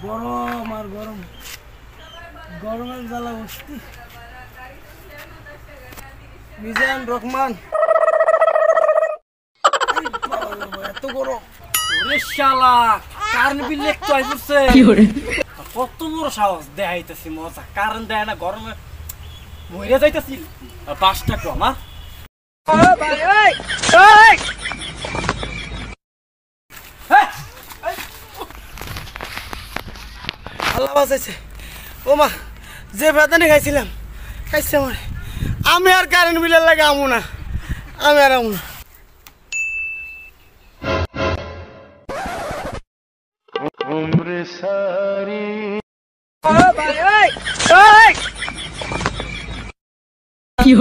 গরম আর গরম, গরমের জ্বালা বসতি। মিজান রহমান, এত গরম! ওরে শালা, কারেন্ট বিল একটু আইছে। কত বড় সাহস দেখাইতেছি মজা, কারেন্ট দেয় না, গরমে মরে যাইতেছি। 5 টাকা আমার আল্লাহ বাঁচাইছে। ও মা, যে বেতনে খাইছিলাম খাইছে আমার। আমি আর কারেন্ট বিলের লাগে আমু না, আমি আর আমু না। কি